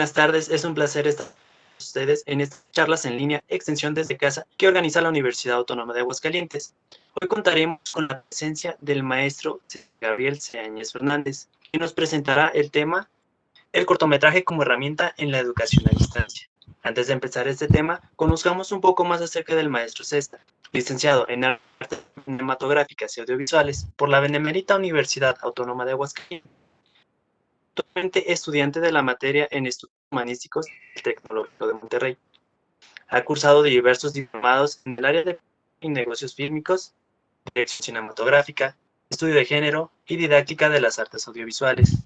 Buenas tardes, es un placer estar con ustedes en estas charlas en línea Extensión desde casa que organiza la Universidad Autónoma de Aguascalientes. Hoy contaremos con la presencia del maestro Gabriel Seáñez Fernández, que nos presentará el tema el cortometraje como herramienta en la educación a distancia. Antes de empezar este tema, conozcamos un poco más acerca del maestro Cesta, licenciado en Artes Cinematográficas y Audiovisuales por la Benemérita Universidad Autónoma de Aguascalientes. Actualmente estudiante de la materia en Estudios Humanísticos del Tecnológico de Monterrey. Ha cursado diversos diplomados en el área de negocios fílmicos, dirección cinematográfica, estudio de género y didáctica de las artes audiovisuales.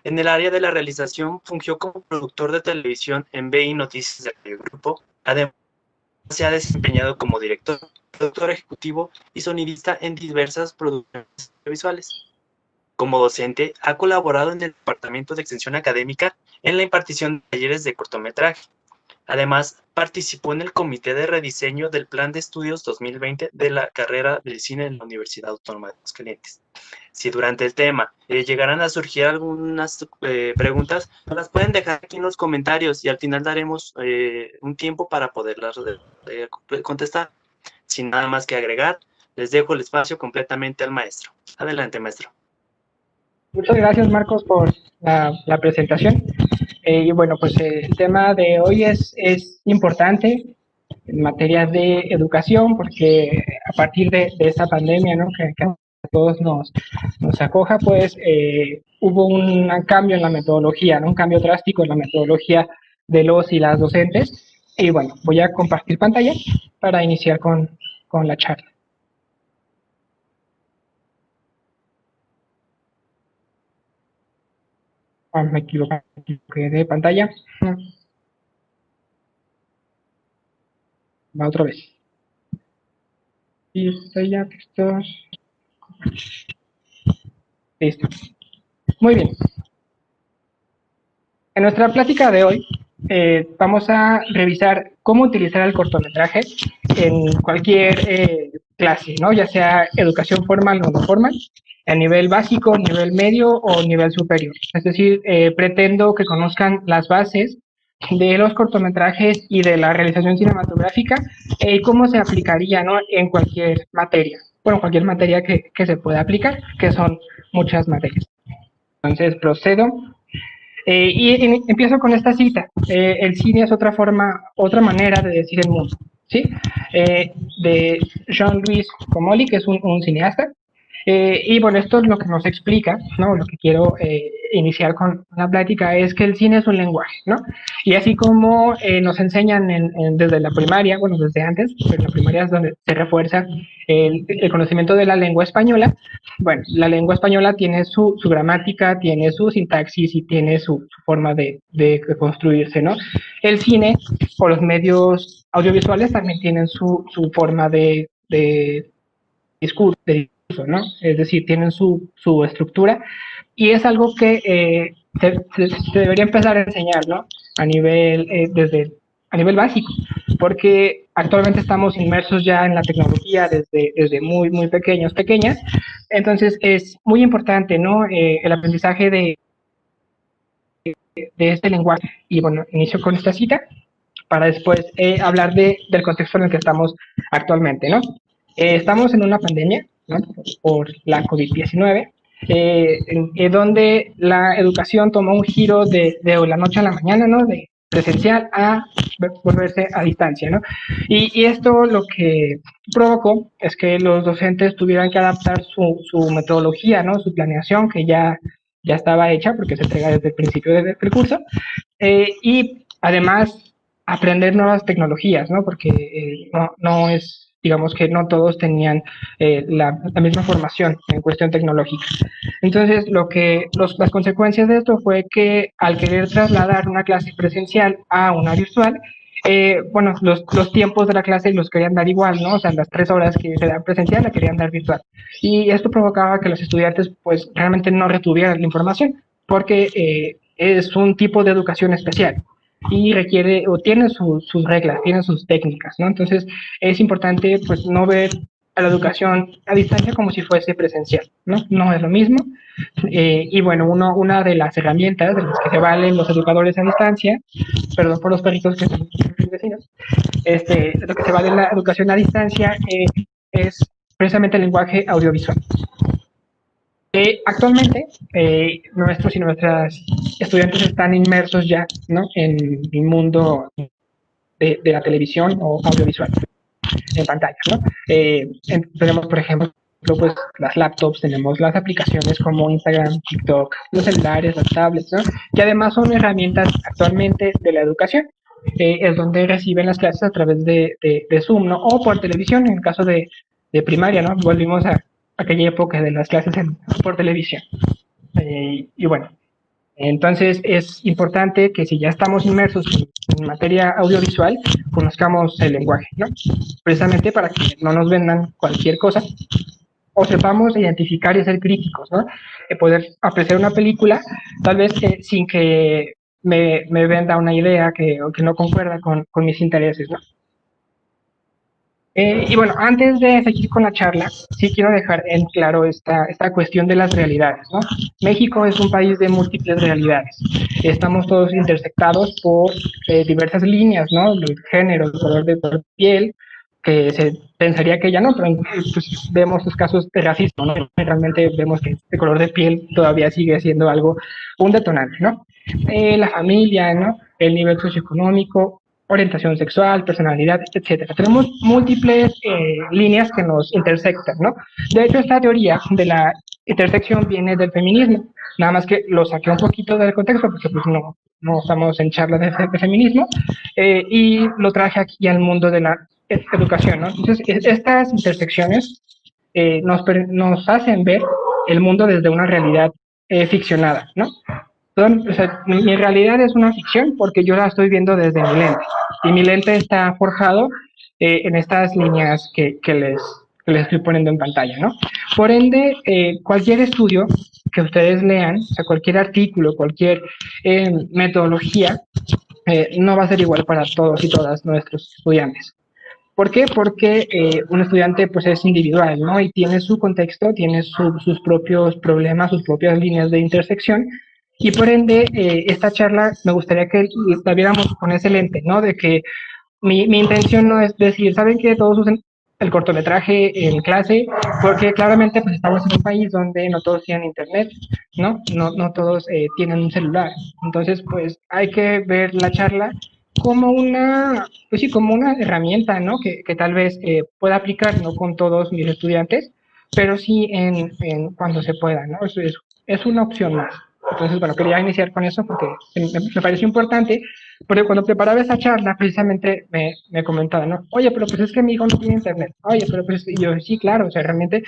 En el área de la realización fungió como productor de televisión en BI Noticias de Radio Grupo. Además, se ha desempeñado como director, productor ejecutivo y sonidista en diversas producciones audiovisuales. Como docente, ha colaborado en el Departamento de Extensión Académica en la impartición de talleres de cortometraje. Además, participó en el Comité de Rediseño del Plan de Estudios 2020 de la carrera de cine en la Universidad Autónoma de Aguascalientes. Si durante el tema llegarán a surgir algunas preguntas, nos las pueden dejar aquí en los comentarios y al final daremos un tiempo para poderlas contestar. Sin nada más que agregar, les dejo el espacio completamente al maestro. Adelante, maestro. Muchas gracias, Marcos, por la presentación. Y bueno, pues el tema de hoy es importante en materia de educación, porque a partir de esta pandemia, ¿no?, que a todos nos acoja, pues hubo un cambio en la metodología, ¿no?, un cambio drástico en la metodología de los y las docentes. Y bueno, voy a compartir pantalla para iniciar con la charla. Me equivoqué de pantalla. Va otra vez. Y está ya, textos. Listo. Muy bien. En nuestra plática de hoy vamos a revisar cómo utilizar el cortometraje en cualquier clase, ¿no?, ya sea educación formal o no formal, a nivel básico, nivel medio o nivel superior. Es decir, pretendo que conozcan las bases de los cortometrajes y de la realización cinematográfica y cómo se aplicaría, ¿no?, en cualquier materia. Bueno, cualquier materia que se pueda aplicar, que son muchas materias. Entonces procedo y empiezo con esta cita. El cine es otra manera de decir el mundo, ¿sí? De Jean-Louis Comolli, que es un cineasta. Y bueno, esto es lo que nos explica, ¿no? Lo que quiero iniciar con la plática es que el cine es un lenguaje, ¿no? Y así como nos enseñan desde la primaria, bueno, desde antes, pero en la primaria es donde se refuerza el conocimiento de la lengua española. Bueno, la lengua española tiene su gramática, tiene su sintaxis y tiene su forma de construirse, ¿no? El cine o los medios audiovisuales también tienen su forma de discurso, ¿no? Es decir, tienen su estructura y es algo que se debería empezar a enseñar, ¿no?, a nivel a nivel básico, porque actualmente estamos inmersos ya en la tecnología desde muy pequeñas. Entonces es muy importante, ¿no?, el aprendizaje de este lenguaje. Y bueno, inicio con esta cita para después hablar del contexto en el que estamos actualmente, ¿no? Estamos en una pandemia, ¿no?, por la COVID-19, donde la educación tomó un giro de la noche a la mañana, ¿no?, de presencial a volverse a distancia, ¿no? Y esto lo que provocó es que los docentes tuvieran que adaptar su metodología, ¿no?, su planeación, que ya estaba hecha porque se entrega desde el principio del curso, y además aprender nuevas tecnologías, ¿no?, porque no es, digamos que no todos tenían la misma formación en cuestión tecnológica. Entonces, las consecuencias de esto fue que al querer trasladar una clase presencial a una virtual, bueno, los tiempos de la clase los querían dar igual, ¿no? O sea, las 3 horas que se dan presencial la querían dar virtual. Y esto provocaba que los estudiantes, pues, realmente no retuvieran la información, porque es un tipo de educación especial y requiere o tiene sus reglas, tiene sus técnicas, ¿no? Entonces es importante, pues, no ver a la educación a distancia como si fuese presencial, ¿no? No es lo mismo. Y bueno, una de las herramientas de las que se valen los educadores a distancia, perdón por los perritos que están vecinos, lo que se vale la educación a distancia es precisamente el lenguaje audiovisual. Actualmente, nuestros y nuestras estudiantes están inmersos ya, ¿no?, en el mundo de la televisión o audiovisual, en pantalla, ¿no? Tenemos, por ejemplo, pues las laptops, tenemos las aplicaciones como Instagram, TikTok, los celulares, las tablets, ¿no?, que además son herramientas actualmente de la educación. Es donde reciben las clases a través de Zoom, ¿no?, o por televisión, en el caso de primaria, ¿no? Volvimos a aquella época de las clases por televisión. Y bueno, entonces es importante que si ya estamos inmersos en materia audiovisual, conozcamos el lenguaje, ¿no? Precisamente para que no nos vendan cualquier cosa o sepamos identificar y ser críticos, ¿no? Poder apreciar una película, tal vez sin que me venda una idea que no concuerda con mis intereses, ¿no? Y bueno, antes de seguir con la charla, sí quiero dejar en claro esta cuestión de las realidades, ¿no? México es un país de múltiples realidades. Estamos todos intersectados por diversas líneas, ¿no? El género, el color de piel, que se pensaría que ya no, pero pues, vemos los casos de racismo, ¿no? Realmente vemos que el color de piel todavía sigue siendo algo, un detonante, ¿no? La familia, ¿no? El nivel socioeconómico, orientación sexual, personalidad, etcétera. Tenemos múltiples líneas que nos intersectan, ¿no? De hecho, esta teoría de la intersección viene del feminismo, nada más que lo saqué un poquito del contexto porque pues no estamos en charla de feminismo, y lo traje aquí al mundo de la educación, ¿no? Entonces, estas intersecciones nos hacen ver el mundo desde una realidad ficcionada, ¿no? O sea, mi realidad es una ficción porque yo la estoy viendo desde mi lente. Y mi lente está forjado en estas líneas que les estoy poniendo en pantalla, ¿no? Por ende, cualquier estudio que ustedes lean, o sea, cualquier artículo, cualquier metodología, no va a ser igual para todos y todas nuestros estudiantes. ¿Por qué? Porque un estudiante pues es individual, ¿no? Y tiene su contexto, tiene sus propios problemas, sus propias líneas de intersección. Y por ende, esta charla me gustaría que la viéramos con ese lente, ¿no? De que mi intención no es decir, ¿saben que todos usen el cortometraje en clase? Porque claramente pues estamos en un país donde no todos tienen internet, ¿no? No todos tienen un celular. Entonces, pues hay que ver la charla como pues sí, como una herramienta, ¿no? Que tal vez pueda aplicar, no con todos mis estudiantes, pero sí en cuando se pueda, ¿no? Eso es una opción más. Entonces, bueno, quería iniciar con eso porque me pareció importante, porque cuando preparaba esa charla, precisamente me comentaba, ¿no? Oye, pero pues es que mi hijo no tiene internet. Oye, pero pues y yo, sí, claro, o sea, realmente,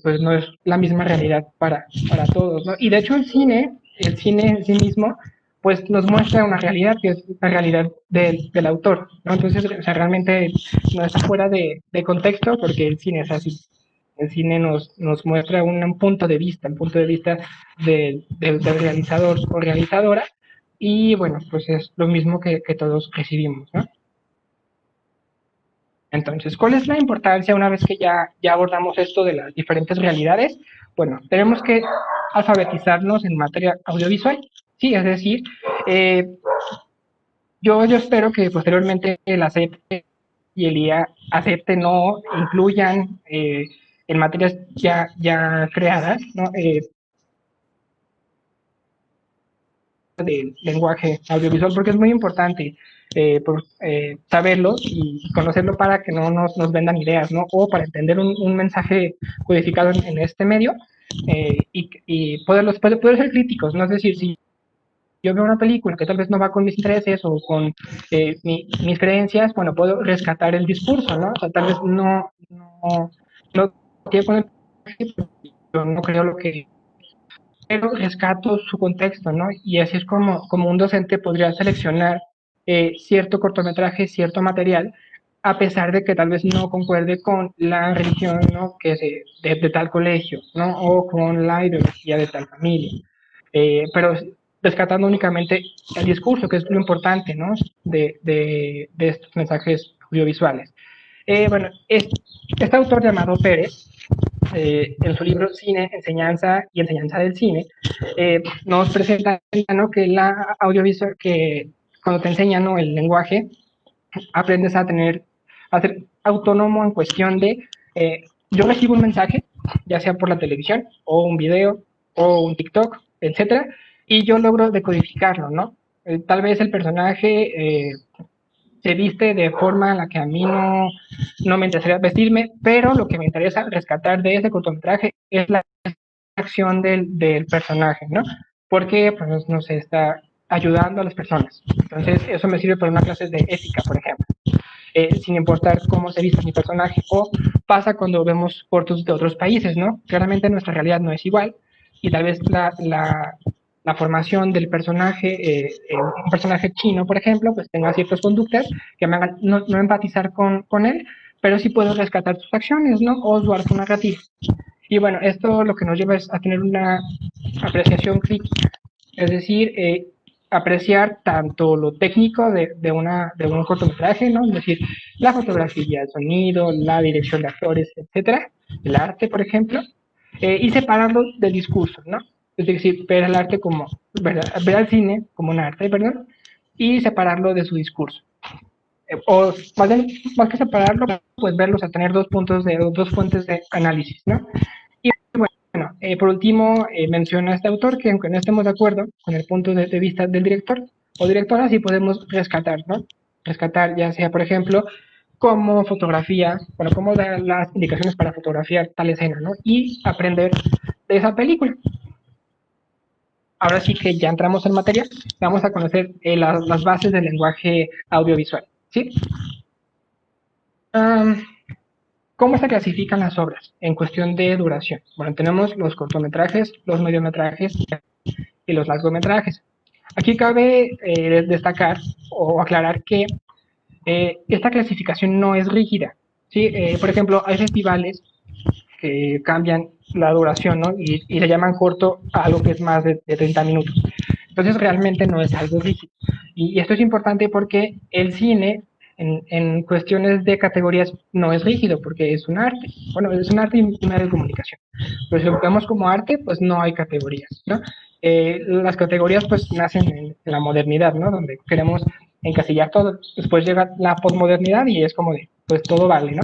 pues no es la misma realidad para todos, ¿no? Y de hecho el cine en sí mismo, pues nos muestra una realidad que es la realidad del autor, ¿no? Entonces, o sea, realmente no está fuera de contexto porque el cine es así. El cine nos muestra un punto de vista, el punto de vista del realizador o realizadora, y bueno, pues es lo mismo que todos recibimos, ¿no? Entonces, ¿cuál es la importancia una vez que ya abordamos esto de las diferentes realidades? Bueno, tenemos que alfabetizarnos en materia audiovisual, sí, es decir, eh, yo espero que posteriormente el ACEP y el IA acepten o incluyan en materias ya creadas, ¿no? De lenguaje audiovisual, porque es muy importante saberlo y conocerlo para que no nos vendan ideas, ¿no? O para entender un mensaje codificado en este medio y poder ser críticos, ¿no? Es decir, si yo veo una película que tal vez no va con mis intereses o con mis creencias, bueno, puedo rescatar el discurso, ¿no? O sea, tal vez no tiene con el yo no creo lo que pero rescato su contexto, ¿no? Y así es como un docente podría seleccionar cierto cortometraje, cierto material, a pesar de que tal vez no concuerde con la religión, ¿no?, que es de tal colegio, ¿no? O con la ideología de tal familia. Pero rescatando únicamente el discurso, que es lo importante, ¿no?, de estos mensajes audiovisuales. Bueno, este autor llamado Pérez, en su libro Cine, Enseñanza y Enseñanza del Cine, nos presenta, ¿no?, que la audiovisual, que cuando te enseñan, ¿no?, el lenguaje, aprendes a ser autónomo en cuestión de, yo recibo un mensaje, ya sea por la televisión, o un video, o un TikTok, etcétera, y yo logro decodificarlo, ¿no? Tal vez el personaje se viste de forma en la que a mí no me interesaría vestirme, pero lo que me interesa rescatar de ese cortometraje es la acción del personaje, ¿no? Porque, pues, no sé, está ayudando a las personas. Entonces, eso me sirve para una clase de ética, por ejemplo. Sin importar cómo se viste mi personaje. O pasa cuando vemos cortos de otros países, ¿no? Claramente nuestra realidad no es igual y tal vez la formación del personaje, un personaje chino, por ejemplo, pues tenga ciertas conductas que me hagan no empatizar con él, pero sí puedo rescatar sus acciones, ¿no? O su arco narrativo. Y bueno, esto lo que nos lleva es a tener una apreciación crítica, es decir, apreciar tanto lo técnico de un cortometraje, ¿no? Es decir, la fotografía, el sonido, la dirección de actores, etcétera, el arte, por ejemplo, y separarlo del discurso, ¿no? Es decir, ver el arte como, ver al cine como un arte, perdón, y separarlo de su discurso. O más que separarlo, pues verlos a tener dos fuentes de análisis, ¿no? Y bueno, por último, menciona este autor que aunque no estemos de acuerdo con el punto de vista del director o directora, sí podemos rescatar, ¿no? Rescatar ya sea, por ejemplo, cómo fotografía, bueno, cómo da las indicaciones para fotografiar tal escena, ¿no? Y aprender de esa película. Ahora sí que ya entramos en materia, vamos a conocer las bases del lenguaje audiovisual, ¿sí? ¿Cómo se clasifican las obras en cuestión de duración? Bueno, tenemos los cortometrajes, los mediometrajes y los largometrajes. Aquí cabe destacar o aclarar que esta clasificación no es rígida, ¿sí? Por ejemplo, hay festivales que cambian la duración, ¿no? Y le llaman corto a algo que es más de 30 minutos. Entonces realmente no es algo rígido. Y esto es importante porque el cine en cuestiones de categorías no es rígido porque es un arte. Bueno, es un arte y un medio de comunicación. Pero si lo vemos como arte, pues no hay categorías, ¿no? Las categorías pues nacen en la modernidad, ¿no? Donde queremos encasillar todo. Después llega la posmodernidad y es como de, pues todo vale, ¿no?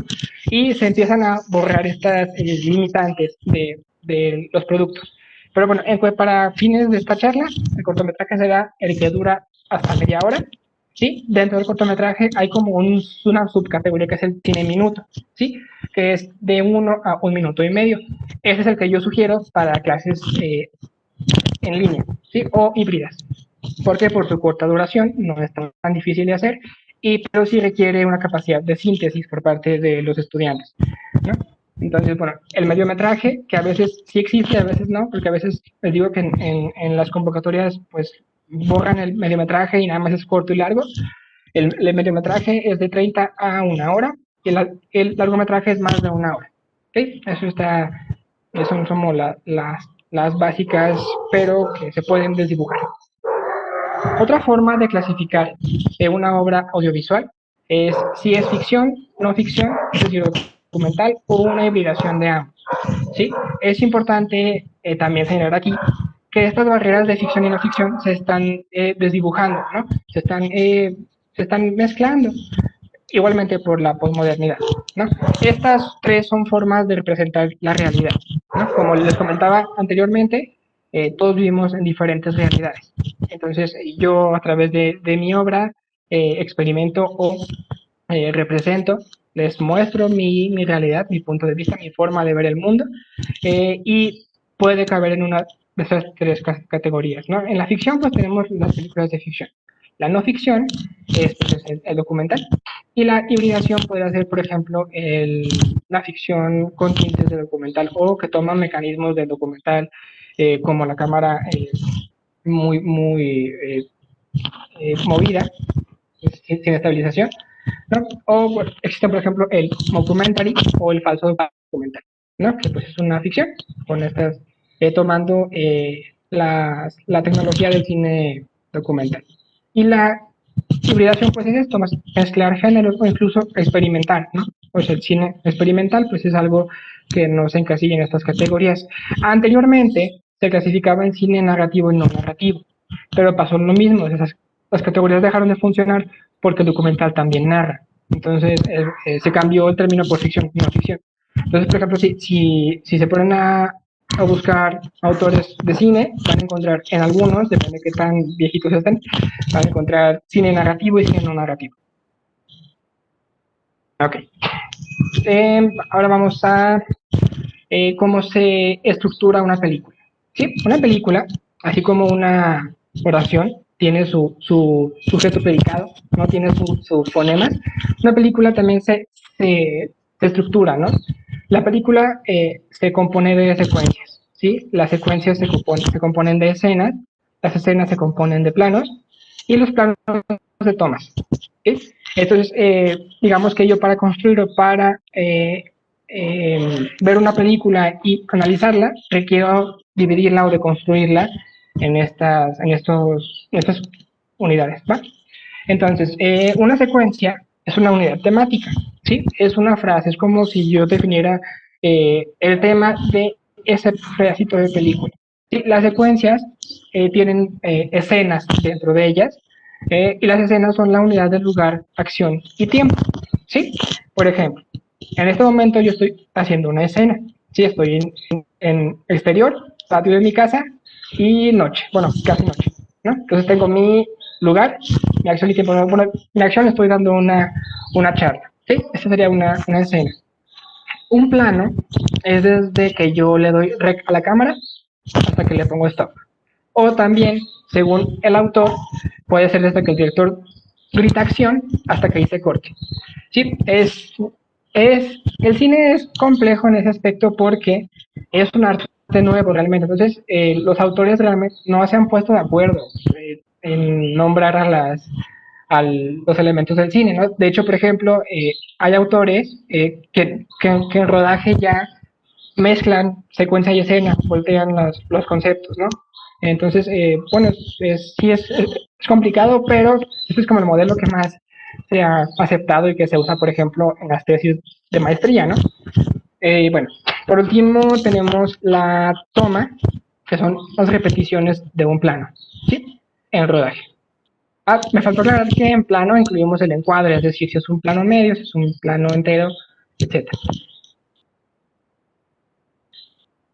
Y se empiezan a borrar estas limitantes de los productos. Pero bueno, para fines de esta charla, el cortometraje será el que dura hasta media hora. ¿Sí? Dentro del cortometraje hay como una subcategoría que es el cine minuto, ¿sí? Que es de 1 a 1 minuto y medio. Ese es el que yo sugiero para clases en línea, ¿sí? O híbridas. Porque por su corta duración no es tan difícil de hacer, pero sí requiere una capacidad de síntesis por parte de los estudiantes, ¿no? Entonces, bueno, el mediometraje, que a veces sí existe, a veces no, porque a veces les digo que en las convocatorias, pues, borran el mediometraje y nada más es corto y largo. El mediometraje es de 30 a 1 hora y el largometraje es más de 1 hora. ¿Okay? Eso son como las básicas, pero que se pueden desdibujar. Otra forma de clasificar una obra audiovisual es si es ficción, no ficción, es decir, documental o una hibridación de ambos. ¿Sí? Es importante también señalar aquí que estas barreras de ficción y no ficción se están desdibujando, ¿no? Se están mezclando, igualmente por la posmodernidad, ¿no? Estas tres son formas de representar la realidad, ¿no? Como les comentaba anteriormente, todos vivimos en diferentes realidades. Entonces, yo a través de mi obra experimento o represento, les muestro mi realidad, mi punto de vista, mi forma de ver el mundo, y puede caber en una de esas tres categorías, ¿no? En la ficción, pues tenemos las películas de ficción. La no ficción es pues, el documental. Y la hibridación puede ser, por ejemplo, la ficción con tintes de documental o que toma mecanismos del documental, como la cámara muy movida, sin estabilización, ¿no? O bueno, existe, por ejemplo, el mockumentary o el falso documental, ¿no? Que pues es una ficción con estas, tomando la tecnología del cine documental. Y la hibridación, pues es esto, mezclar géneros o incluso experimentar, ¿no? pues el cine experimental, pues es algo que no se encasilla en estas categorías. Anteriormente se clasificaba en cine narrativo y no narrativo, pero pasó lo mismo, las categorías dejaron de funcionar porque el documental también narra. Entonces se cambió el término por ficción y no ficción. Entonces, por ejemplo, si se ponen a buscar autores de cine, van a encontrar en algunos, depende de qué tan viejitos estén, van a encontrar cine narrativo y cine no narrativo. Ok. Ahora vamos a cómo se estructura una película. ¿Sí? Una película, así como una oración, tiene su sujeto predicado, no tiene sus fonemas. Una película también se estructura, ¿no? La película se compone de secuencias, ¿sí? Las secuencias se componen de escenas, las escenas se componen de planos y los planos de tomas. ¿Sí? Entonces, digamos que yo para construir o para ver una película y analizarla, requiero dividirla o deconstruirla en estas unidades, ¿va? Entonces, una secuencia es una unidad temática, ¿sí? Es una frase, es como si yo definiera el tema de ese pedacito de película. ¿Sí? Las secuencias tienen escenas dentro de ellas, y las escenas son la unidad del lugar, acción y tiempo, ¿sí? Por ejemplo, en este momento yo estoy haciendo una escena, ¿sí? Estoy en exterior, patio de mi casa y noche, bueno, casi noche, ¿no? Entonces tengo mi lugar, mi acción y tiempo. Bueno, mi acción estoy dando una charla, ¿sí? Esta sería una escena. Un plano es desde que yo le doy rec a la cámara hasta que le pongo stop. O también, según el autor, puede ser desde que el director grita acción hasta que dice corte. Sí, el cine es complejo en ese aspecto porque es un arte nuevo realmente. Entonces, los autores realmente no se han puesto de acuerdo en nombrar los elementos del cine, ¿no? De hecho, por ejemplo, hay autores que en rodaje ya mezclan secuencia y escena, voltean los conceptos, ¿no? Entonces, bueno, sí es complicado, pero este es como el modelo que más se ha aceptado y que se usa, por ejemplo, en las tesis de maestría, ¿no? Bueno, por último tenemos la toma, que son las repeticiones de un plano, ¿sí? En rodaje. Me faltó aclarar que en plano incluimos el encuadre, es decir, si es un plano medio, si es un plano entero, etc.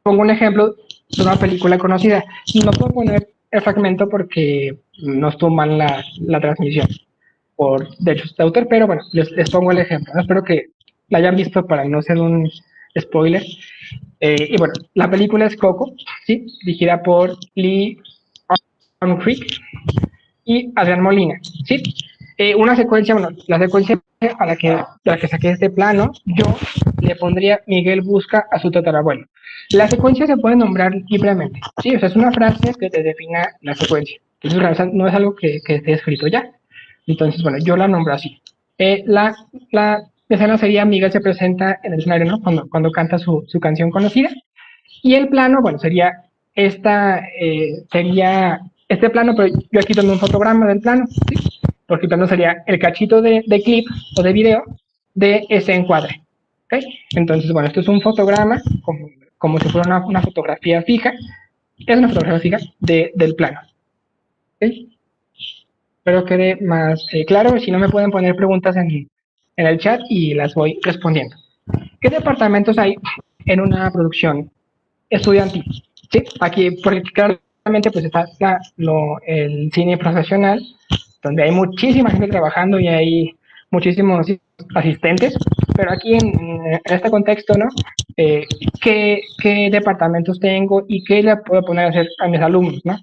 Pongo un ejemplo de una película conocida. No puedo poner el fragmento porque nos toman la transmisión por derechos de autor, pero bueno, les pongo el ejemplo. Espero que la hayan visto para no ser un spoiler. Y bueno, la película es Coco, ¿sí? Dirigida por Lee Creek y Adrián Molina, ¿sí? Una secuencia, bueno, la secuencia a la que saqué este plano, yo le pondría Miguel busca a su tatarabuelo. La secuencia se puede nombrar libremente, ¿sí? O sea, es una frase que te defina la secuencia. Entonces, no es algo que esté escrito ya. Entonces, bueno, yo la nombro así. La escena sería Miguel se presenta en el escenario, ¿no? Cuando canta su canción conocida. Y el plano, bueno, sería este plano, pero yo aquí tomé un fotograma del plano, ¿sí? Porque el plano sería el cachito de clip o de video de ese encuadre. ¿Okay? Entonces, bueno, esto es un fotograma, como si fuera una fotografía fija, es una fotografía fija del plano. ¿Okay? Espero quede más claro, si no me pueden poner preguntas en el chat y las voy respondiendo. ¿Qué departamentos hay en una producción estudiantil? ¿Sí? Aquí, porque claramente pues está el cine profesional, donde hay muchísima gente trabajando y hay muchísimos asistentes, pero aquí en este contexto, ¿no? ¿Qué departamentos tengo y qué le puedo poner a hacer a mis alumnos, ¿no?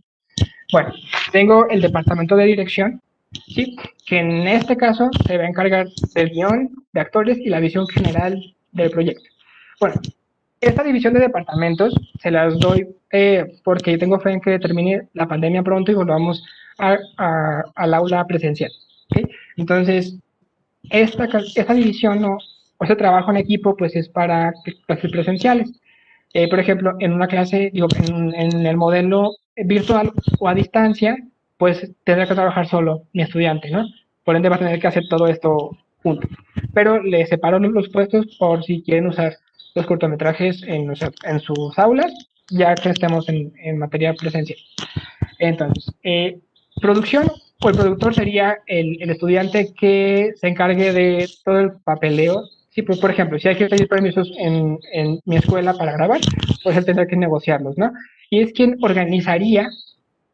Bueno, tengo el departamento de dirección, ¿sí? Que en este caso se va a encargar del guión, de actores y la visión general del proyecto. Bueno, esta división de departamentos se las doy porque tengo fe en que termine la pandemia pronto y volvamos al aula presencial. ¿Okay? Entonces, esta división o este trabajo en equipo pues es para clases presenciales. Por ejemplo, en una clase, digo, en el modelo virtual o a distancia, pues tendrá que trabajar solo mi estudiante, ¿no? Por ende va a tener que hacer todo esto punto. Pero le separo los puestos por si quieren usar los cortometrajes en sus aulas, ya que estemos en materia presencial. Entonces, producción o el productor sería el estudiante que se encargue de todo el papeleo. Sí, pues, por ejemplo, si hay que pedir permisos en mi escuela para grabar, pues él tendrá que negociarlos, ¿no? Y es quien organizaría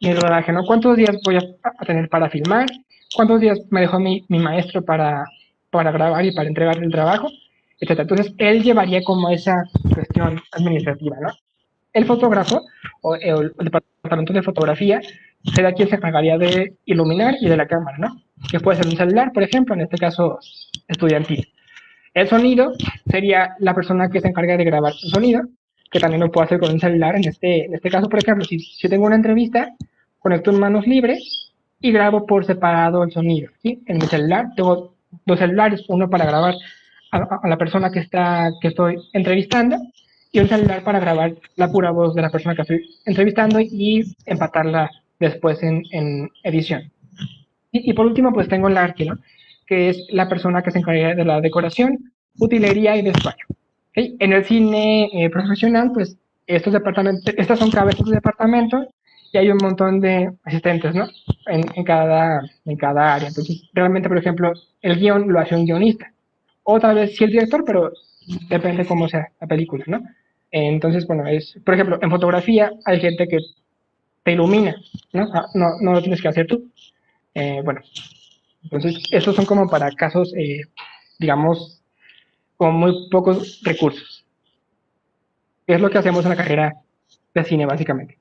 mi rodaje, ¿no? ¿Cuántos días voy a tener para filmar? ¿Cuántos días me dejó mi maestro para grabar y para entregar el trabajo? Etcétera. Entonces, él llevaría como esa cuestión administrativa, ¿no? El fotógrafo o el departamento de fotografía será quien se encargaría de iluminar y de la cámara, ¿no? Que puede ser un celular, por ejemplo, en este caso estudiantil. El sonido sería la persona que se encarga de grabar el sonido, que también lo puedo hacer con un celular. En este caso, por ejemplo, si tengo una entrevista, conecto en manos libres y grabo por separado el sonido. ¿Sí? En mi celular tengo dos celulares, uno para grabar a la persona que estoy entrevistando y un celular para grabar la pura voz de la persona que estoy entrevistando y empatarla después en edición. Y por último, pues tengo el arte, ¿no? Que es la persona que se encarga de la decoración, utilería y vestuario. ¿Okay? En el cine profesional, pues estas son cabezas de departamento y hay un montón de asistentes, ¿no? En cada área. Entonces, realmente, por ejemplo, el guión lo hace un guionista. O tal vez sí el director, pero depende cómo sea la película, ¿no? Entonces, bueno, por ejemplo, en fotografía hay gente que te ilumina, ¿no? No lo tienes que hacer tú. Bueno, entonces, estos son como para casos, digamos, con muy pocos recursos. Que es lo que hacemos en la carrera de cine, básicamente.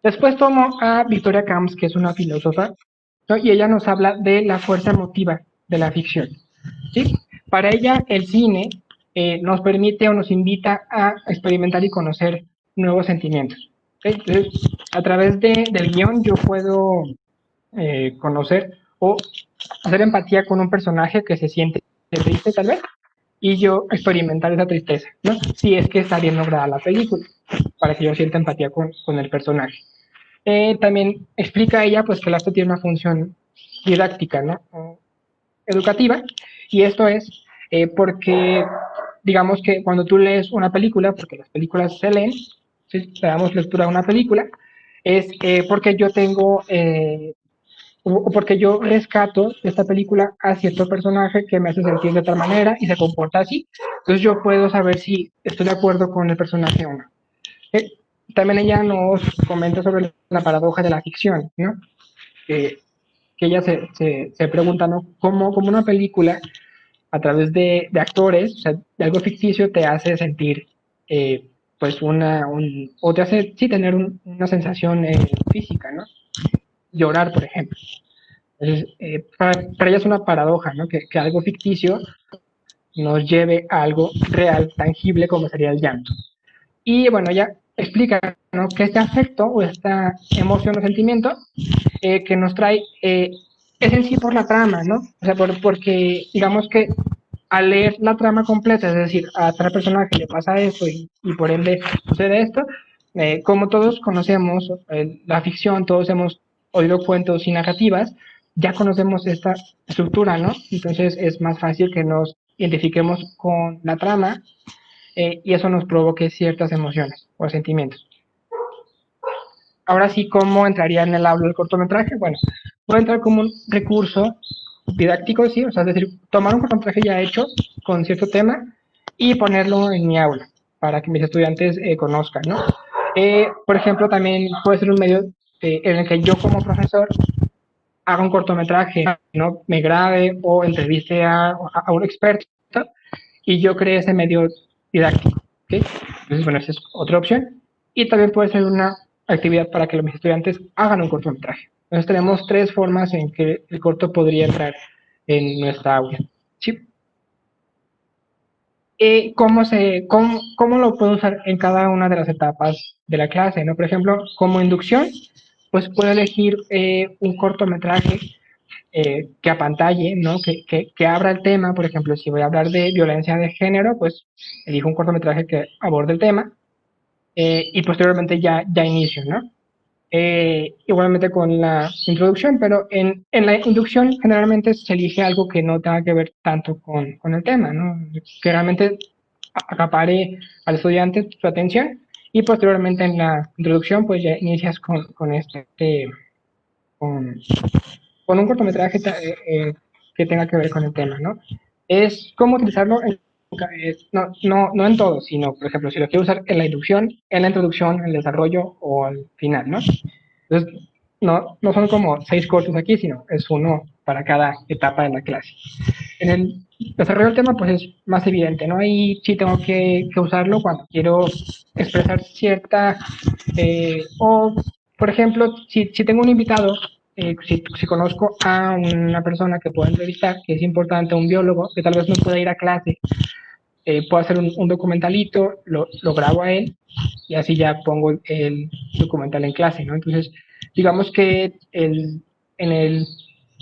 Después tomo a Victoria Camps, que es una filósofa, ¿no? Y ella nos habla de la fuerza emotiva de la ficción. ¿Sí? Para ella, el cine nos permite o nos invita a experimentar y conocer nuevos sentimientos. ¿Okay? Entonces, a través del guión yo puedo conocer o hacer empatía con un personaje que se siente triste tal vez y yo experimentar esa tristeza, ¿no? Si es que está bien lograda la película, para que yo sienta empatía con el personaje. También explica ella pues que el arte tiene una función didáctica, ¿no? Educativa, y esto es porque digamos que cuando tú lees una película, porque las películas se leen, si le damos lectura a una película, es porque yo tengo o porque yo rescato de esta película a cierto personaje que me hace sentir de tal manera y se comporta así. Entonces yo puedo saber si estoy de acuerdo con el personaje o no. Eh, También ella nos comenta sobre la paradoja de la ficción, ¿no? Que, que ella se pregunta, ¿no? ¿Cómo una película, a través de actores, o sea, de algo ficticio, te hace sentir, eh, pues, o te hace, sí, tener una sensación física, ¿no? Llorar, por ejemplo. Entonces, para ella es una paradoja, ¿no? Que algo ficticio nos lleve a algo real, tangible, como sería el llanto. Y bueno, ella explica, ¿no? Que este afecto o esta emoción o sentimiento que nos trae es en sí por la trama, ¿no? O sea, porque digamos que al leer la trama completa, es decir, a tal personaje le pasa esto y por ende sucede esto, como todos conocemos la ficción, todos hemos oído cuentos y narrativas, ya conocemos esta estructura, ¿no? Entonces es más fácil que nos identifiquemos con la trama y eso nos provoque ciertas emociones o sentimientos. Ahora sí, ¿cómo entraría en el aula del cortometraje? Bueno, puede entrar como un recurso didáctico, sí, o sea, es decir, tomar un cortometraje ya hecho con cierto tema y ponerlo en mi aula para que mis estudiantes conozcan, ¿no? Por ejemplo, también puede ser un medio en el que yo como profesor haga un cortometraje, ¿no? Me grabe o entreviste a un experto y yo cree ese medio didáctico, ¿ok? Entonces, bueno, esa es otra opción. Y también puede ser una actividad para que mis estudiantes hagan un cortometraje. Entonces tenemos tres formas en que el corto podría entrar en nuestra aula. ¿Sí? ¿Cómo lo puedo usar en cada una de las etapas de la clase? ¿No? Por ejemplo, como inducción, pues puedo elegir un cortometraje que apantalle, ¿no? Que abra el tema. Por ejemplo, si voy a hablar de violencia de género, pues elijo un cortometraje que aborde el tema y posteriormente ya inicio, ¿no? igualmente con la introducción, pero en la inducción generalmente se elige algo que no tenga que ver tanto con el tema, ¿no? Que realmente acapare al estudiante su atención y posteriormente en la introducción pues ya inicias con, con un cortometraje que tenga que ver con el tema, ¿no? Es cómo utilizarlo no en todo, sino, por ejemplo, si lo quiero usar en la inducción, en la introducción, en el desarrollo o al final, ¿no? Entonces, no son como 6 cortos aquí, sino es uno para cada etapa de la clase. En el desarrollo del tema, pues es más evidente, ¿no? Ahí sí tengo que usarlo cuando quiero expresar cierta, o por ejemplo, si tengo un invitado, si conozco a una persona que puedo entrevistar, que es importante, un biólogo, que tal vez no pueda ir a clase, puedo hacer un documentalito, lo grabo a él y así ya pongo el documental en clase, ¿no? Entonces, digamos que en el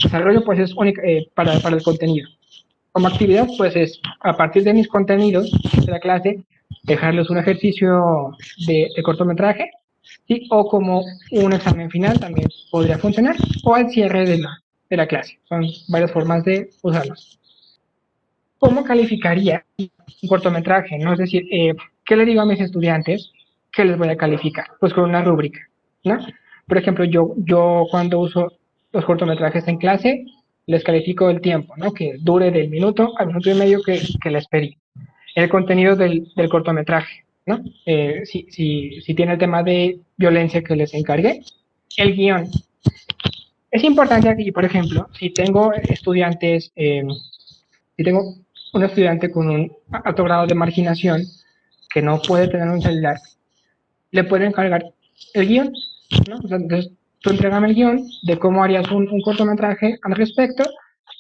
desarrollo, pues es única, para el contenido. Como actividad, pues es a partir de mis contenidos de la clase, dejarles un ejercicio de cortometraje, ¿sí? O como un examen final también podría funcionar, o al cierre de la clase. Son varias formas de usarlos. ¿Cómo calificaría un cortometraje? ¿No? Es decir, ¿qué le digo a mis estudiantes? ¿Qué les voy a calificar? Pues con una rúbrica, ¿no? Por ejemplo, yo cuando uso los cortometrajes en clase, les califico el tiempo, ¿no? Que dure del minuto al minuto y medio que les pedí. El contenido del cortometraje, ¿no? Si tiene el tema de violencia que les encargué, el guión. Es importante aquí, por ejemplo, si tengo un estudiante con un alto grado de marginación que no puede tener un celular, le pueden encargar el guión, ¿no? O sea, entonces, tú entregame el guión de cómo harías un cortometraje al respecto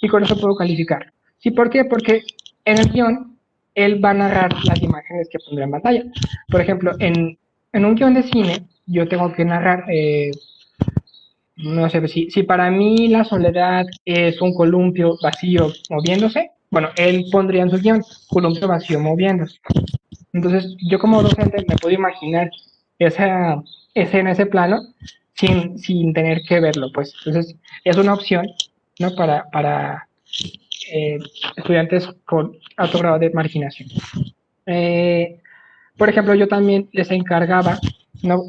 y con eso puedo calificar. ¿Sí? ¿Por qué? Porque en el guión él va a narrar las imágenes que pondrá en pantalla. Por ejemplo, en un guión de cine yo tengo que narrar, no sé, si para mí la soledad es un columpio vacío moviéndose, bueno, él pondría en su guión columpio vacío moviéndose. Entonces, yo como docente me puedo imaginar esa escena, ese plano, sin tener que verlo, pues. Entonces, es una opción, ¿no? Para eh, estudiantes con alto grado de marginación. Eh, por ejemplo, yo también les encargaba, ¿no?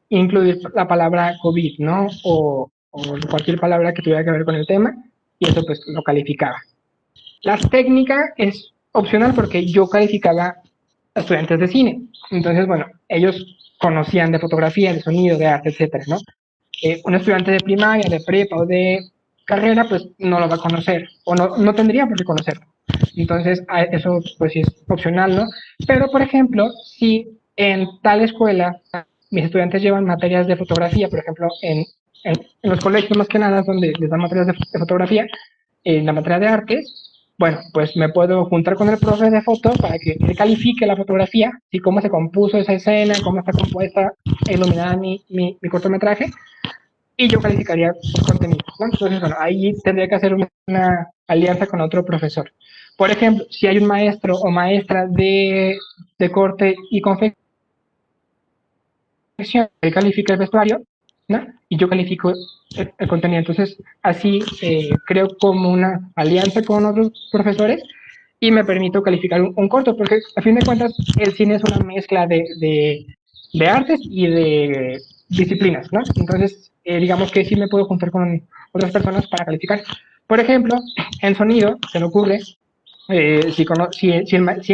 Incluir la palabra COVID, ¿no? O cualquier palabra que tuviera que ver con el tema, y eso pues lo calificaba. La técnica es opcional porque yo calificaba a estudiantes de cine. Entonces, bueno, ellos conocían de fotografía, de sonido, de arte, etcétera, ¿no? Un estudiante de primaria, de prepa o de carrera, pues no lo va a conocer o no tendría por qué conocerlo. Entonces, eso pues sí es opcional, ¿no? Pero, por ejemplo, si en tal escuela mis estudiantes llevan materias de fotografía, por ejemplo, en los colegios más que nada donde les dan materias de fotografía, en la materia de artes, bueno, pues me puedo juntar con el profe de foto para que él califique la fotografía, y cómo se compuso esa escena, cómo está compuesta e iluminada mi cortometraje, y yo calificaría los contenidos, ¿no? Entonces, bueno, ahí tendría que hacer una alianza con otro profesor. Por ejemplo, si hay un maestro o maestra de corte y confección, él califica el vestuario, ¿no? Y yo califico el contenido. Entonces, así creo como una alianza con otros profesores y me permito calificar un corto, porque a fin de cuentas el cine es una mezcla de artes y de disciplinas, ¿no? Entonces, digamos que sí me puedo juntar con otras personas para calificar. Por ejemplo, en sonido, se me ocurre, si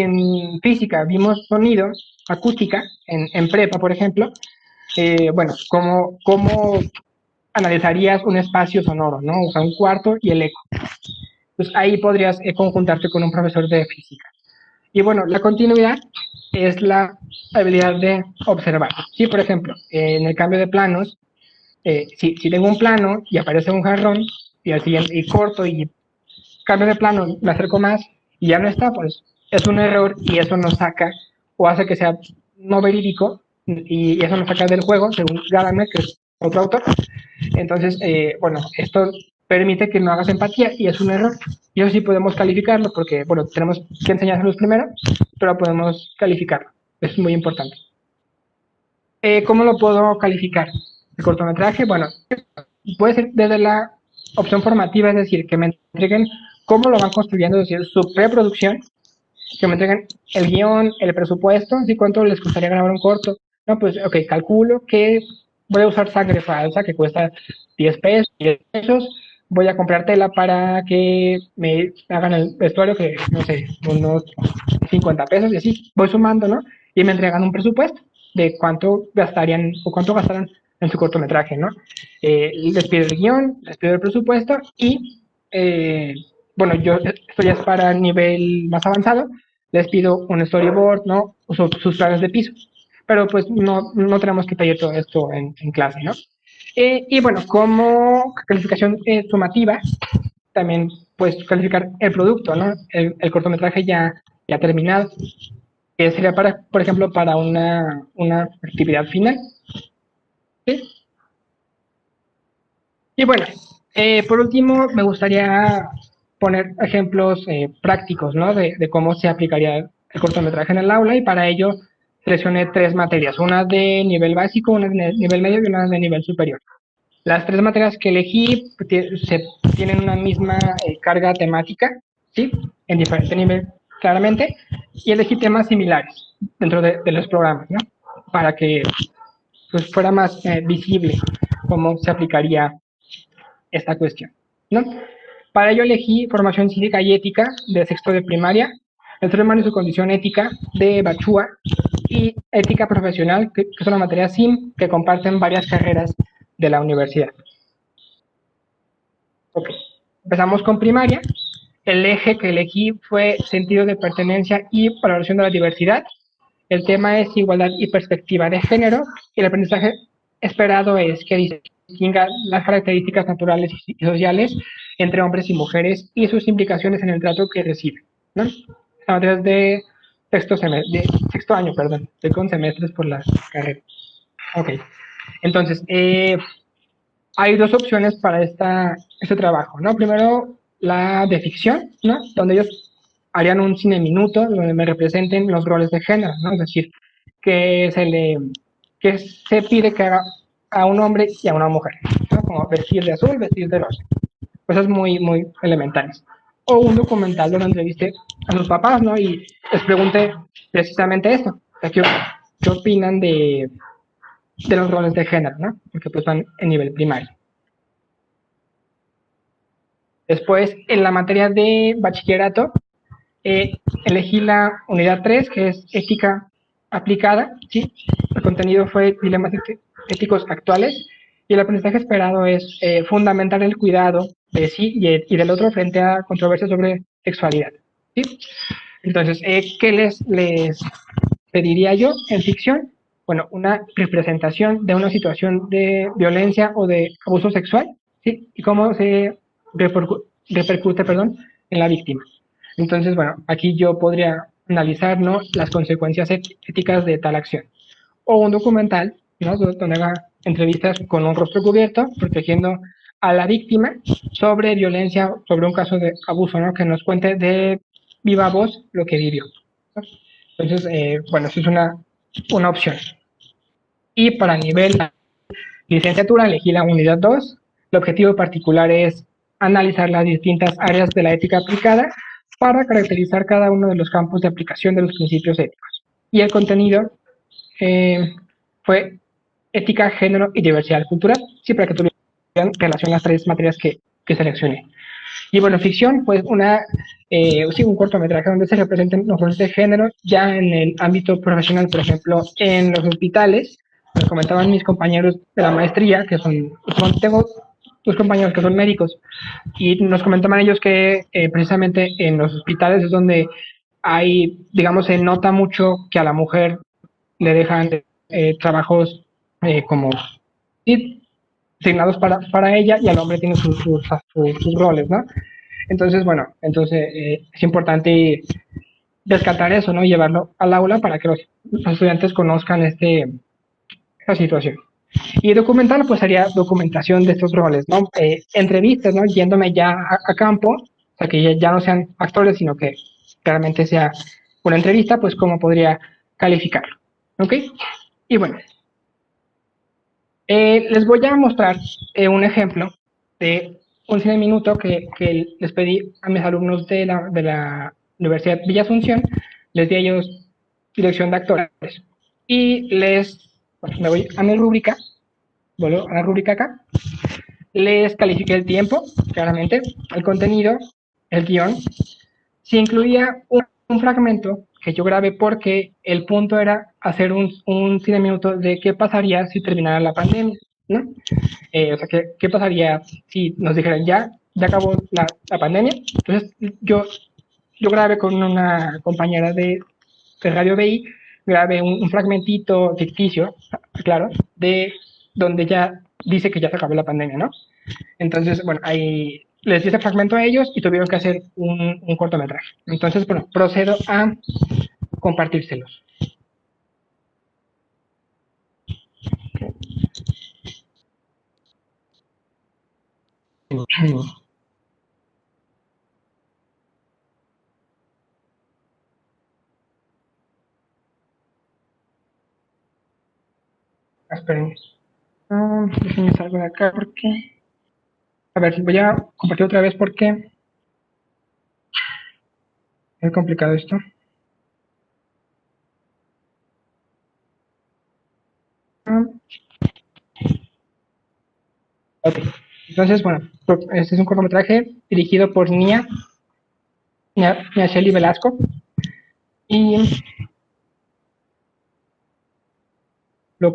en física vimos sonido, acústica, en prepa, por ejemplo, bueno, ¿cómo analizarías un espacio sonoro, ¿no? O sea, un cuarto y el eco. Pues ahí podrías conjuntarte con un profesor de física. Y bueno, la continuidad es la habilidad de observar. Sí, por ejemplo, en el cambio de planos, si tengo un plano y aparece un jarrón y al siguiente y corto y cambio de plano, me acerco más y ya no está, pues es un error y eso nos saca o hace que sea no verídico y eso nos saca del juego, según Gadamer, que es otro autor. Entonces, bueno, esto permite que no hagas empatía y es un error. Y eso sí podemos calificarlo porque, bueno, tenemos que enseñárselos primero, pero podemos calificarlo. Es muy importante. ¿Cómo lo puedo calificar? El cortometraje, bueno, puede ser desde la opción formativa, es decir, que me entreguen cómo lo van construyendo, es decir, su preproducción, que me entreguen el guión, el presupuesto, así cuánto les costaría grabar un corto. No, pues, ok, calculo que voy a usar sangre falsa, que cuesta 10 pesos, 10 pesos. Voy a comprar tela para que me hagan el vestuario, que no sé, unos 50 pesos y así voy sumando, ¿no? Y me entregan un presupuesto de cuánto gastarían o cuánto gastarán en su cortometraje, ¿no? Les pido el guión, les pido el presupuesto y, bueno, yo, esto ya es para nivel más avanzado, les pido un storyboard, ¿no? Sus planes de piso. Pero pues no tenemos que pedir todo esto en clase, ¿no? Y bueno, como calificación sumativa, también pues calificar el producto, ¿no? El cortometraje ya terminado, que sería para, por ejemplo, para una actividad final. ¿Sí? Y bueno, por último, me gustaría poner ejemplos prácticos, ¿no? De cómo se aplicaría el cortometraje en el aula y para ello seleccioné 3 materias, una de nivel básico, una de nivel medio y una de nivel superior. Las 3 materias que elegí tienen una misma carga temática, ¿sí? En diferente nivel, claramente, y elegí temas similares dentro de los programas, ¿no? Para que pues, fuera más visible cómo se aplicaría esta cuestión, ¿no? Para ello elegí formación cívica y ética de sexto de primaria, el ser humano y su condición ética de Bachúa y ética profesional, que es una materia SIM que comparten varias carreras de la universidad. Ok, empezamos con primaria. El eje que elegí fue sentido de pertenencia y valoración de la diversidad. El tema es igualdad y perspectiva de género. Y el aprendizaje esperado es que distinga las características naturales y sociales entre hombres y mujeres y sus implicaciones en el trato que reciben, ¿no? Esta materia es de sexto año, perdón, estoy con semestres por las carreras. Ok, entonces, hay 2 opciones para este trabajo, ¿no? Primero, la de ficción, ¿no? Donde ellos harían un cine minuto donde me representen los roles de género, ¿no? Es decir, que que se pide que haga a un hombre y a una mujer, ¿no? Como vestir de azul, vestir de rosa. Cosas muy elementales. O un documental donde entreviste a sus papás, ¿no? Y les pregunte precisamente esto. O sea, ¿qué opinan de los roles de género, ¿no? Porque pues van en nivel primario. Después, en la materia de bachillerato, elegí la unidad 3, que es ética aplicada, ¿sí? El contenido fue dilemas éticos actuales y el aprendizaje esperado es fundamentar el cuidado de sí y del otro frente a controversias sobre sexualidad, ¿sí? Entonces, ¿qué les pediría yo en ficción? Bueno, una representación de una situación de violencia o de abuso sexual, ¿sí? Y cómo se repercute, perdón, en la víctima. Entonces, bueno, aquí yo podría analizar, ¿no? Las consecuencias éticas de tal acción. O un documental, ¿no? Donde haga entrevistas con un rostro cubierto, protegiendo a la víctima sobre violencia, sobre un caso de abuso, ¿no? Que nos cuente de viva voz lo que vivió, ¿no? Entonces, bueno, eso es una opción. Y para nivel licenciatura elegí la unidad 2. El objetivo particular es analizar las distintas áreas de la ética aplicada para caracterizar cada uno de los campos de aplicación de los principios éticos. Y el contenido fue ética, género y diversidad cultural, sí, para que tuvieran relación las 3 materias que seleccioné. Y bueno, ficción, pues sí, un cortometraje donde se representen los roles de género ya en el ámbito profesional, por ejemplo, en los hospitales. Me comentaban mis compañeros de la maestría, que tengo 2 compañeros que son médicos, y nos comentaban ellos que precisamente en los hospitales es donde digamos, se nota mucho que a la mujer le dejan trabajos como sí, asignados para ella y al hombre tiene sus roles, ¿no? Entonces, bueno, es importante rescatar eso, ¿no? Llevarlo al aula para que los estudiantes conozcan esta situación. Y documental, pues sería documentación de estos roles, ¿no? Entrevistas, ¿no? Yéndome ya a campo, o sea, que ya no sean actores, sino que realmente sea una entrevista, pues cómo podría calificarlo, ¿ok? Y bueno, Les voy a mostrar un ejemplo de un cine minuto que les pedí a mis alumnos de la Universidad Villa Asunción. Les di a ellos dirección de actores. Y bueno, me voy a mi rúbrica, vuelvo a la rúbrica acá. Les califiqué el tiempo, claramente, el contenido, el guión. Si incluía un fragmento que yo grabé porque el punto era hacer un cine minuto de qué pasaría si terminara la pandemia, ¿no? O sea, ¿qué pasaría si nos dijeran ya acabó la pandemia? Entonces, yo grabé con una compañera de Radio BI, grabé un fragmentito ficticio, claro, de donde ya dice que ya se acabó la pandemia, ¿no? Entonces, bueno, ahí les di ese fragmento a ellos y tuvieron que hacer un cortometraje. Entonces, bueno, procedo a compartírselos. Esperen. Déjenme salgo de acá porque... A ver, voy a compartir otra vez porque es complicado esto. Ok. Entonces, bueno, este es un cortometraje dirigido por Nia Shelly Velasco. Y lo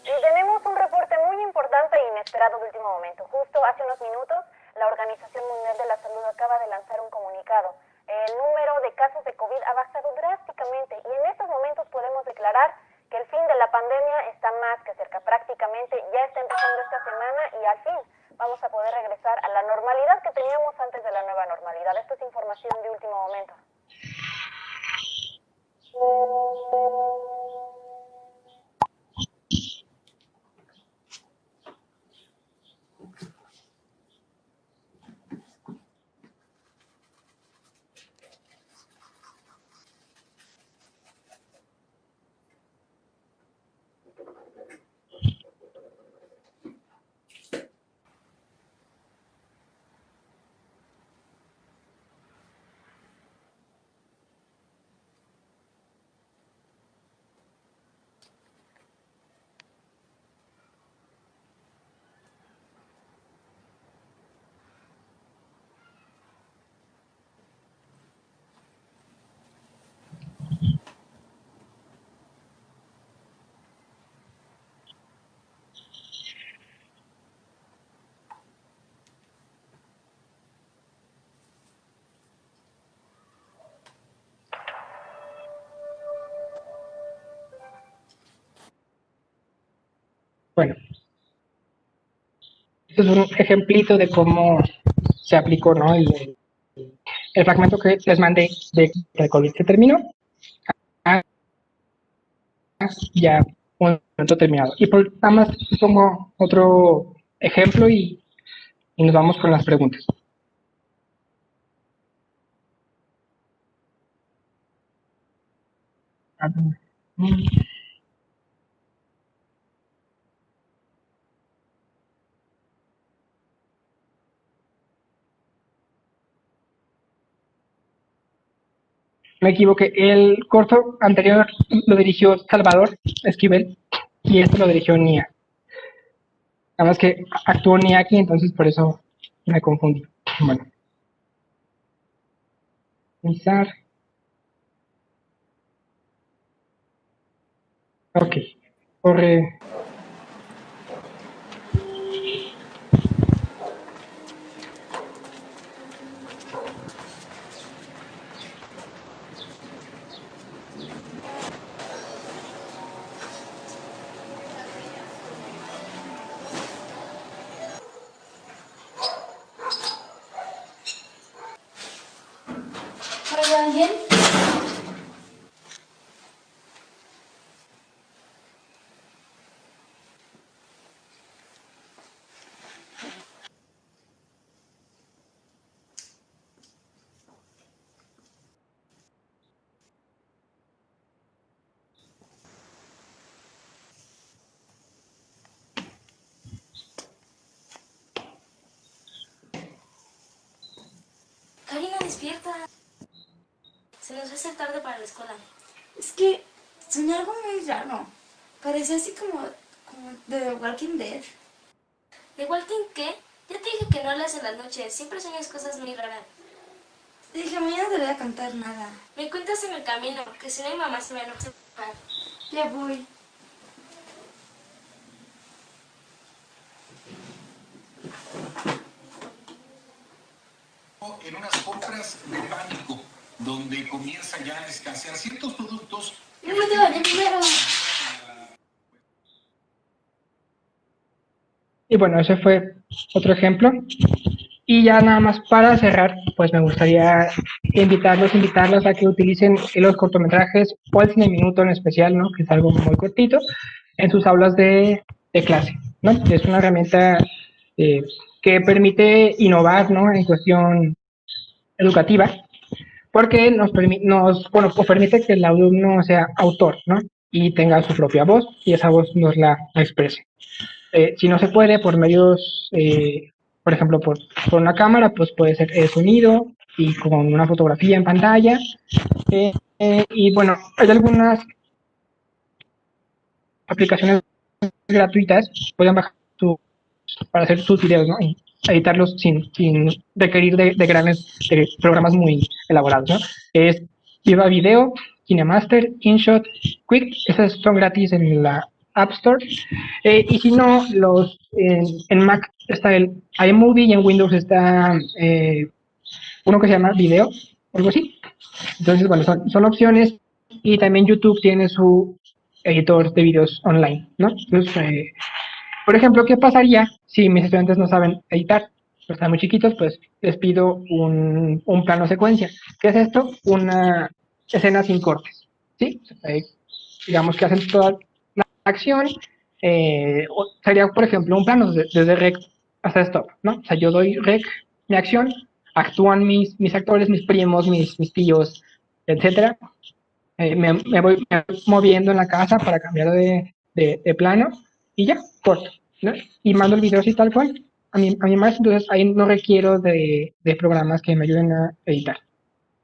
Tenemos un reporte muy importante e inesperado de último momento. Justo hace unos minutos, la Organización Mundial de la Salud acaba de lanzar un comunicado. El número de casos de COVID ha bajado drásticamente y en estos momentos podemos declarar que el fin de la pandemia está más que cerca. Prácticamente ya está empezando esta semana y al fin vamos a poder regresar a la normalidad que teníamos antes de la nueva normalidad. Esto es información de último momento. Bueno, este es un ejemplito de cómo se aplicó, ¿no? El fragmento que les mandé de COVID se terminó. Ya un momento terminado. Y por nada más pongo otro ejemplo y nos vamos con las preguntas. Me equivoqué. El corto anterior lo dirigió Salvador Esquivel y este lo dirigió Nia. Nada más que actuó Nia aquí, entonces por eso me confundí. Bueno. Revisar. Ok. Corre. ¿Hay alguien? despierta. Se nos va a hacer tarde para la escuela. Es que soñé algo muy raro. Parecía así como de The Walking Dead. ¿The Walking qué? Ya te dije que no hablas en las noches. Siempre sueñas cosas muy raras. Te dije, mañana no te voy a contar nada. Me cuentas en el camino, que si no mi mamá se me va a enojar. Ya voy. En unas compras de pánico, donde comienza ya a escasear ciertos productos. Yo me te bañé primero. Y bueno, ese fue otro ejemplo. Y ya nada más para cerrar, pues me gustaría invitarlos a que utilicen los cortometrajes o el cine minuto en especial, ¿no? Que es algo muy cortito, en sus aulas de clase, ¿no? Es una herramienta eh, que permite innovar, ¿no? En cuestión educativa, porque bueno, pues permite que el alumno sea autor, ¿no? Y tenga su propia voz y esa voz nos la exprese. Si no se puede por medios, por ejemplo, por una cámara, pues puede ser sonido y con una fotografía en pantalla. Y bueno, hay algunas aplicaciones gratuitas, pueden bajar para hacer sus videos, ¿no? Y editarlos sin requerir de grandes programas muy elaborados, ¿no? Es Viva Video, KineMaster, InShot, Quick, esas son gratis en la App Store. Y si no, en Mac está el iMovie y en Windows está uno que se llama Video, algo así. Entonces, bueno, son opciones. Y también YouTube tiene su editor de videos online, ¿no? Entonces, por ejemplo, ¿qué pasaría si mis estudiantes no saben editar? Pues están muy chiquitos, pues les pido un plano secuencia. ¿Qué es esto? Una escena sin cortes, ¿sí? Digamos que hacen toda la acción, sería, por ejemplo, un plano desde rec hasta stop, ¿no? O sea, yo doy rec, mi acción, actúan mis actores, mis primos, mis tíos, etcétera. Me voy moviendo en la casa para cambiar de plano y ya, corto, ¿no? Y mando el video así tal cual a mi maestro, entonces ahí no requiero de programas que me ayuden a editar.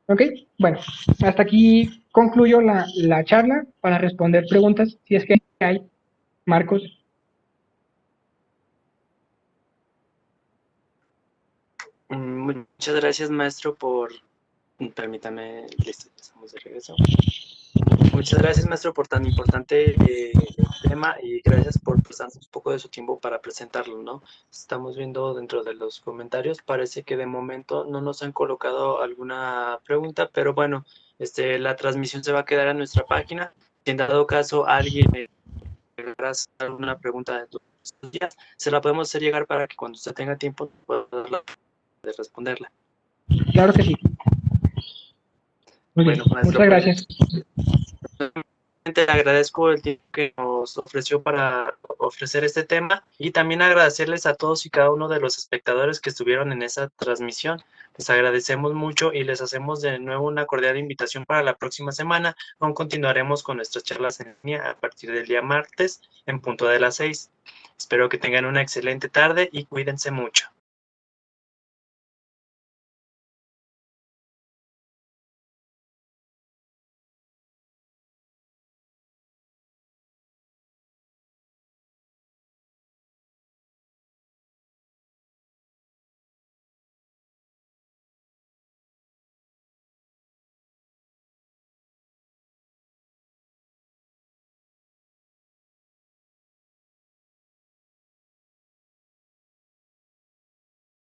¿Ok? Bueno, hasta aquí concluyo la charla para responder preguntas, si es que hay. Marcos. Muchas gracias, maestro, permítame, listo, estamos de regreso. Muchas gracias, maestro, por tan importante tema y gracias por prestarnos un poco de su tiempo para presentarlo, ¿no? Estamos viendo dentro de los comentarios, parece que de momento no nos han colocado alguna pregunta, pero bueno, la transmisión se va a quedar en nuestra página. Si en dado caso alguien quiera hacer alguna pregunta de estos días, se la podemos hacer llegar para que cuando usted tenga tiempo pueda responderla. Claro que sí. Muy bien, maestro, muchas gracias. Le agradezco el tiempo que nos ofreció para ofrecer este tema y también agradecerles a todos y cada uno de los espectadores que estuvieron en esa transmisión. Les agradecemos mucho y les hacemos de nuevo una cordial invitación para la próxima semana. Aún continuaremos con nuestras charlas en línea a partir del día martes en punto de las 6. Espero que tengan una excelente tarde y cuídense mucho.